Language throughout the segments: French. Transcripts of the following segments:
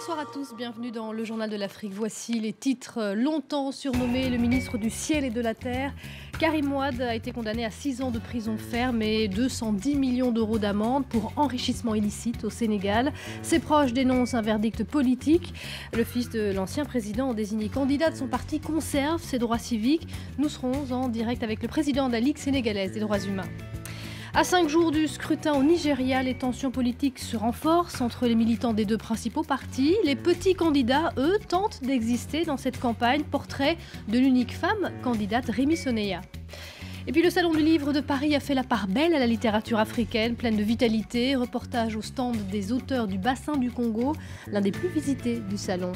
Bonsoir à tous, bienvenue dans le Journal de l'Afrique. Voici les titres. Longtemps surnommé le ministre du ciel et de la terre, Karim Wade a été condamné à 6 ans de prison ferme et 210 millions d'euros d'amende pour enrichissement illicite au Sénégal. Ses proches dénoncent un verdict politique. Le fils de l'ancien président désigné candidat de son parti conserve ses droits civiques. Nous serons en direct avec le président de la Ligue sénégalaise des droits humains. À 5 jours du scrutin au Nigeria, les tensions politiques se renforcent entre les militants des deux principaux partis. Les petits candidats, eux, tentent d'exister dans cette campagne. Portrait de l'unique femme candidate, Rimi Soneya. Et puis le Salon du Livre de Paris a fait la part belle à la littérature africaine, pleine de vitalité. Reportage au stand des auteurs du bassin du Congo, l'un des plus visités du salon.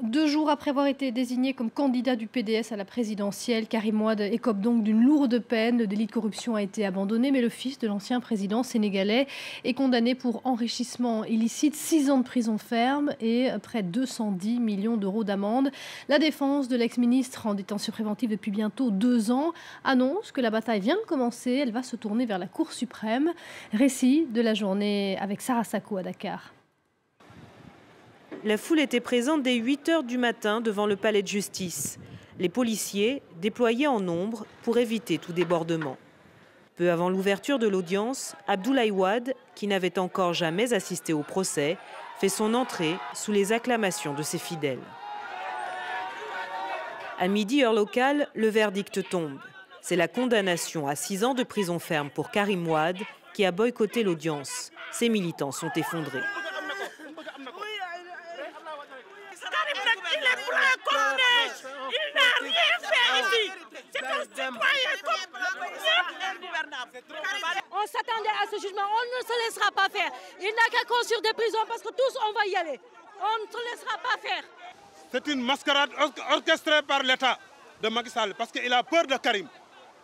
2 jours après avoir été désigné comme candidat du PDS à la présidentielle, Karim Wade écope donc d'une lourde peine. Le délit de corruption a été abandonné, mais le fils de l'ancien président sénégalais est condamné pour enrichissement illicite, 6 ans de prison ferme et près de 210 millions d'euros d'amende. La défense de l'ex-ministre en détention préventive depuis bientôt 2 ans annonce que la bataille vient de commencer. Elle va se tourner vers la Cour suprême. Récit de la journée avec Sarah Sako à Dakar. La foule était présente dès 8 h du matin devant le palais de justice. Les policiers, déployés en nombre pour éviter tout débordement. Peu avant l'ouverture de l'audience, Abdoulaye Wade, qui n'avait encore jamais assisté au procès, fait son entrée sous les acclamations de ses fidèles. À midi, heure locale, le verdict tombe. C'est la condamnation à 6 ans de prison ferme pour Karim Wade, qui a boycotté l'audience. Ses militants sont effondrés. On s'attendait à ce jugement, on ne se laissera pas faire. Il n'a qu'à construire des prisons parce que tous on va y aller. On ne se laissera pas faire. C'est une mascarade orchestrée par l'État de Macky Sall parce qu'il a peur de Karim.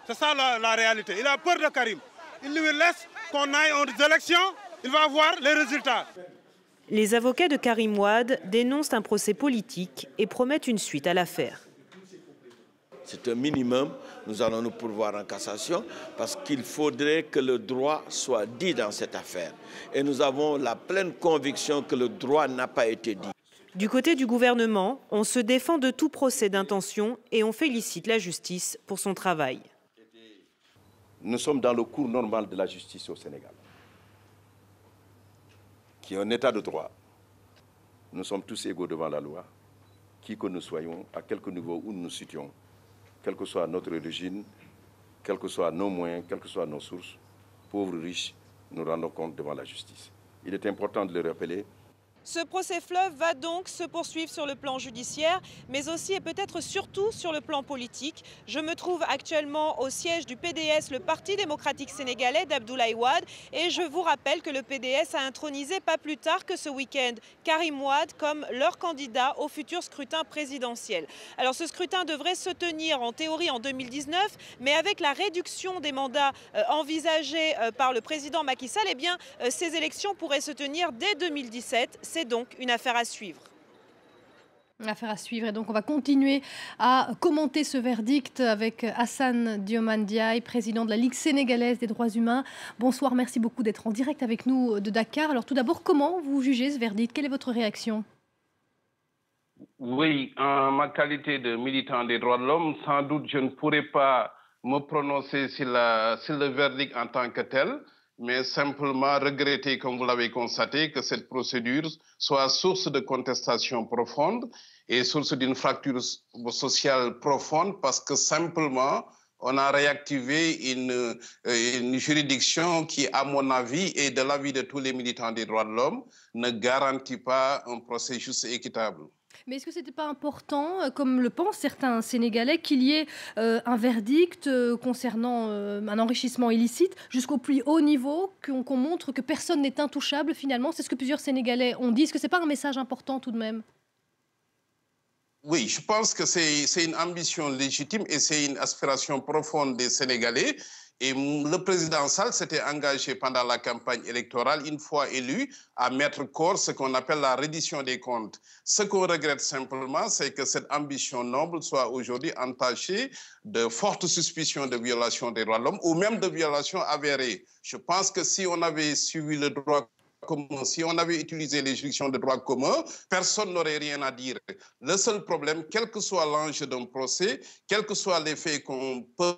C'est ça la réalité. Il a peur de Karim. Il lui laisse qu'on aille aux élections, il va voir les résultats. Les avocats de Karim Wade dénoncent un procès politique et promettent une suite à l'affaire. C'est un minimum, nous allons nous pourvoir en cassation parce qu'il faudrait que le droit soit dit dans cette affaire. Et nous avons la pleine conviction que le droit n'a pas été dit. Du côté du gouvernement, on se défend de tout procès d'intention et on félicite la justice pour son travail. Nous sommes dans le cours normal de la justice au Sénégal, qui est un état de droit. Nous sommes tous égaux devant la loi, qui que nous soyons, à quelque niveau où nous nous situons. Quelle que soit notre origine, quels que soient nos moyens, quelles que soient nos sources, pauvres, riches, nous rendons compte devant la justice. Il est important de le rappeler. Ce procès fleuve va donc se poursuivre sur le plan judiciaire, mais aussi et peut-être surtout sur le plan politique. Je me trouve actuellement au siège du PDS, le Parti démocratique sénégalais d'Abdoulaye Wade, et je vous rappelle que le PDS a intronisé pas plus tard que ce week-end Karim Wade comme leur candidat au futur scrutin présidentiel. Alors ce scrutin devrait se tenir en théorie en 2019, mais avec la réduction des mandats envisagée par le président Macky Sall, eh bien, ces élections pourraient se tenir dès 2017. C'est donc une affaire à suivre. Affaire à suivre, et donc on va continuer à commenter ce verdict avec Hassan Dioman Ndiaye, président de la Ligue sénégalaise des droits humains. Bonsoir, merci beaucoup d'être en direct avec nous de Dakar. Alors tout d'abord, comment vous jugez ce verdict? Quelle est votre réaction? Oui, en ma qualité de militant des droits de l'homme, sans doute je ne pourrais pas me prononcer sur le verdict en tant que tel, mais simplement regretter, comme vous l'avez constaté, que cette procédure soit source de contestation profonde et source d'une fracture sociale profonde, parce que simplement, on a réactivé une juridiction qui, à mon avis, et de l'avis de tous les militants des droits de l'homme, ne garantit pas un procès juste et équitable. Mais est-ce que ce n'était pas important, comme le pensent certains Sénégalais, qu'il y ait un verdict concernant un enrichissement illicite jusqu'au plus haut niveau, qu'on montre que personne n'est intouchable finalement? C'est ce que plusieurs Sénégalais ont dit. Est-ce que ce n'est pas un message important tout de même? Oui, je pense que c'est une ambition légitime et c'est une aspiration profonde des Sénégalais. Et le président Sall s'était engagé pendant la campagne électorale, une fois élu, à mettre corps ce qu'on appelle la reddition des comptes. Ce qu'on regrette simplement, c'est que cette ambition noble soit aujourd'hui entachée de fortes suspicions de violation des droits de l'homme ou même de violations avérées. Je pense que si on avait suivi le droit commun, si on avait utilisé les juridictions de droit commun, personne n'aurait rien à dire. Le seul problème, quel que soit l'enjeu d'un procès, quels que soient les faits qu'on peut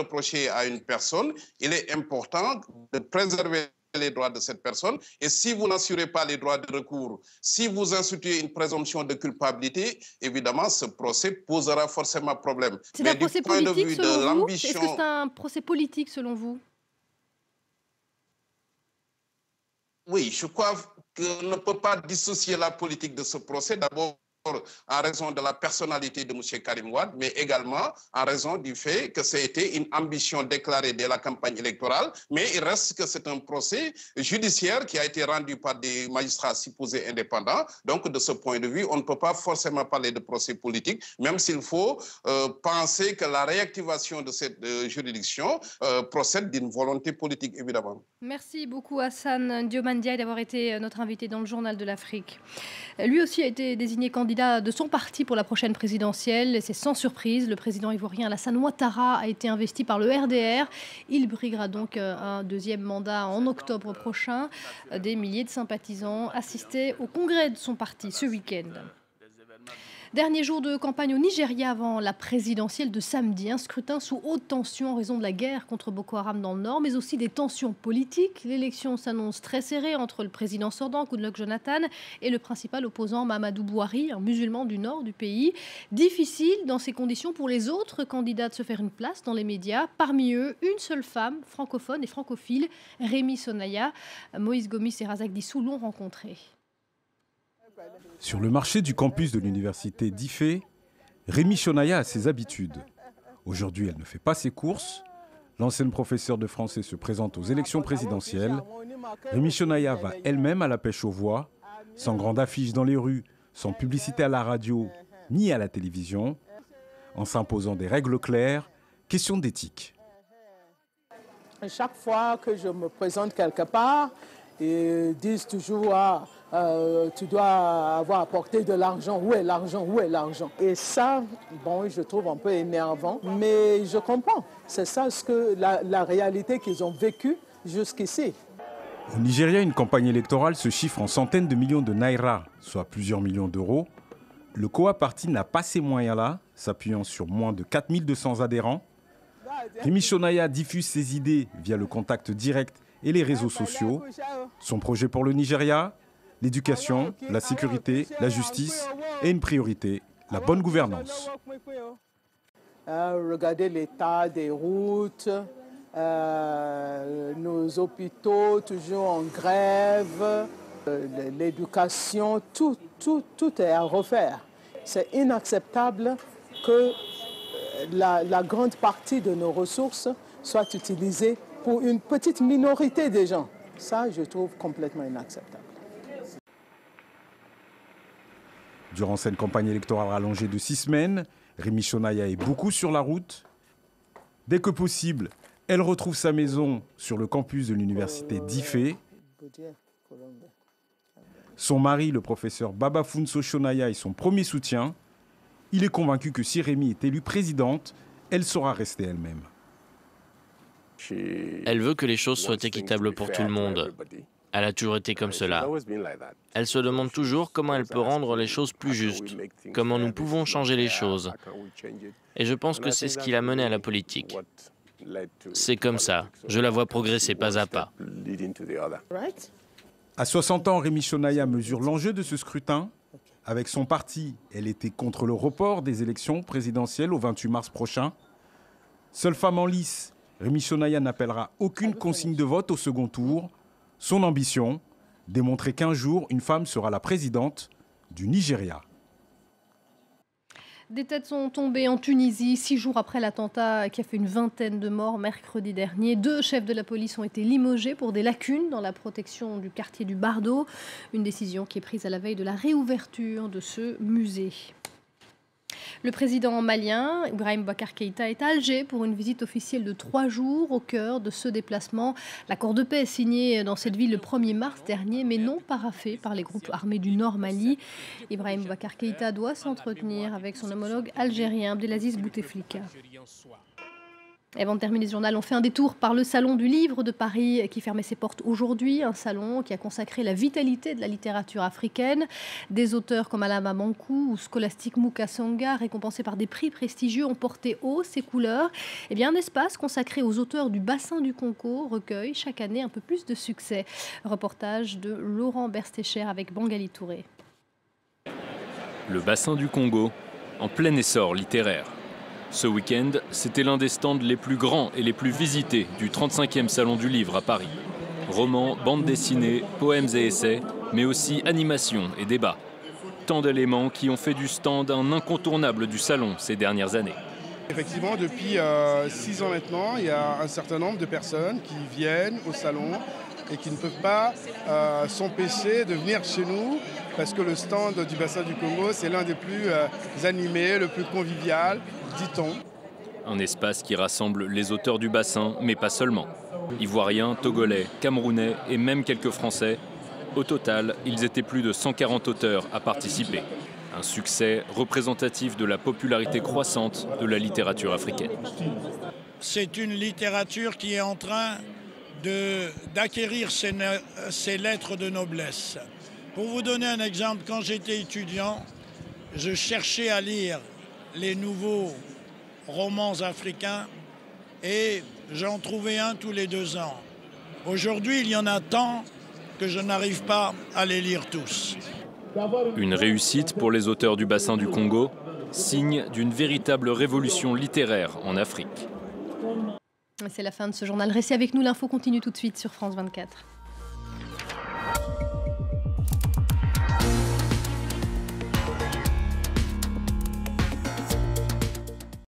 reprocher à une personne, il est important de préserver les droits de cette personne. Et si vous n'assurez pas les droits de recours, si vous instituez une présomption de culpabilité, évidemment, ce procès posera forcément problème. C'est un procès politique selon vous? Est-ce que c'est un procès politique selon vous? Oui, je crois qu'on ne peut pas dissocier la politique de ce procès. D'abord, en raison de la personnalité de M. Karim Wade, mais également en raison du fait que c'était une ambition déclarée dès la campagne électorale, mais il reste que c'est un procès judiciaire qui a été rendu par des magistrats supposés indépendants. Donc, de ce point de vue, on ne peut pas forcément parler de procès politique, même s'il faut penser que la réactivation de cette juridiction procède d'une volonté politique, évidemment. Merci beaucoup Hassan Diomandie d'avoir été notre invité dans le Journal de l'Afrique. Lui aussi a été désigné candidat de son parti pour la prochaine présidentielle. Et c'est sans surprise, le président ivoirien Alassane Ouattara a été investi par le RDR. Il briguera donc un deuxième mandat en octobre prochain. Des milliers de sympathisants assistaient au congrès de son parti ce week-end. Dernier jour de campagne au Nigeria avant la présidentielle de samedi. Un scrutin sous haute tension en raison de la guerre contre Boko Haram dans le nord, mais aussi des tensions politiques. L'élection s'annonce très serrée entre le président sortant, Goodluck Jonathan, et le principal opposant Mamadou Bouhari, un musulman du nord du pays. Difficile dans ces conditions pour les autres candidats de se faire une place dans les médias. Parmi eux, une seule femme, francophone et francophile, Rémi Sonaya. Moïse Gomis et Razak Dissou l'ont rencontrée. Sur le marché du campus de l'université d'Ifé, Rémi Sonaya a ses habitudes. Aujourd'hui, elle ne fait pas ses courses. L'ancienne professeure de français se présente aux élections présidentielles. Rémi Sonaya va elle-même à la pêche aux voix, sans grande affiche dans les rues, sans publicité à la radio ni à la télévision, en s'imposant des règles claires, question d'éthique. Chaque fois que je me présente quelque part, ils disent toujours tu dois avoir apporté de l'argent. Où est l'argent? Où est l'argent? Et ça, bon, je trouve un peu énervant, mais je comprends. C'est ça la réalité qu'ils ont vécue jusqu'ici. Au Nigeria, une campagne électorale se chiffre en centaines de millions de naira, soit plusieurs millions d'euros. Le Kowa Party n'a pas ces moyens-là, s'appuyant sur moins de 4200 adhérents. Rémi Sonaya diffuse ses idées via le contact direct et les réseaux sociaux. Son projet pour le Nigeria, l'éducation, la sécurité, la justice et une priorité, la bonne gouvernance. Regardez l'état des routes, nos hôpitaux toujours en grève, l'éducation, tout est à refaire. C'est inacceptable que la grande partie de nos ressources soit utilisée pour une petite minorité des gens. Ça, je trouve complètement inacceptable. Durant cette campagne électorale rallongée de 6 semaines, Rémi Sonaya est beaucoup sur la route. Dès que possible, elle retrouve sa maison sur le campus de l'université d'Ifé. Son mari, le professeur Babafunso Sonaya, est son premier soutien. Il est convaincu que si Rémi est élue présidente, elle saura rester elle-même. Elle veut que les choses soient équitables pour tout le monde. Elle a toujours été comme cela. Elle se demande toujours comment elle peut rendre les choses plus justes, comment nous pouvons changer les choses. Et je pense que c'est ce qui l'a menée à la politique. C'est comme ça, je la vois progresser pas à pas. À 60 ans, Rémi Sonaya mesure l'enjeu de ce scrutin. Avec son parti, elle était contre le report des élections présidentielles au 28 mars prochain. Seule femme en lice, Rémi Sonaya n'appellera aucune consigne de vote au second tour. Son ambition, démontrer qu'un jour, une femme sera la présidente du Nigeria. Des têtes sont tombées en Tunisie 6 jours après l'attentat qui a fait une vingtaine de morts mercredi dernier. 2 chefs de la police ont été limogés pour des lacunes dans la protection du quartier du Bardo. Une décision qui est prise à la veille de la réouverture de ce musée. Le président malien, Ibrahim Boubacar Keïta, est à Alger pour une visite officielle de 3 jours. Au cœur de ce déplacement, l'accord de paix est signé dans cette ville le 1er mars dernier, mais non paraphé par les groupes armés du Nord Mali. Ibrahim Boubacar Keïta doit s'entretenir avec son homologue algérien Abdelaziz Bouteflika. Et avant de terminer ce journal, on fait un détour par le Salon du Livre de Paris qui fermait ses portes aujourd'hui. Un salon qui a consacré la vitalité de la littérature africaine. Des auteurs comme Alama Mankou ou Scholastic Mukasonga, récompensés par des prix prestigieux, ont porté haut ces couleurs. Eh bien, un espace consacré aux auteurs du bassin du Congo recueille chaque année un peu plus de succès. Reportage de Laurent Berstécher avec Bangali Touré. Le bassin du Congo, en plein essor littéraire. Ce week-end, c'était l'un des stands les plus grands et les plus visités du 35e Salon du Livre à Paris. Romans, bandes dessinées, poèmes et essais, mais aussi animations et débats. Tant d'éléments qui ont fait du stand un incontournable du salon ces dernières années. Effectivement, depuis 6 ans maintenant, il y a un certain nombre de personnes qui viennent au salon et qui ne peuvent pas s'empêcher de venir chez nous parce que le stand du bassin du Congo, c'est l'un des plus animés, le plus convivial, dit-on. Un espace qui rassemble les auteurs du bassin, mais pas seulement. Ivoiriens, Togolais, Camerounais et même quelques Français. Au total, ils étaient plus de 140 auteurs à participer. Un succès représentatif de la popularité croissante de la littérature africaine. C'est une littérature qui est en train d'acquérir ses lettres de noblesse. Pour vous donner un exemple, quand j'étais étudiant, je cherchais à lire les nouveaux romans africains et j'en trouvais un tous les 2 ans. Aujourd'hui, il y en a tant que je n'arrive pas à les lire tous. Une réussite pour les auteurs du bassin du Congo, signe d'une véritable révolution littéraire en Afrique. C'est la fin de ce journal. Restez avec nous, l'info continue tout de suite sur France 24.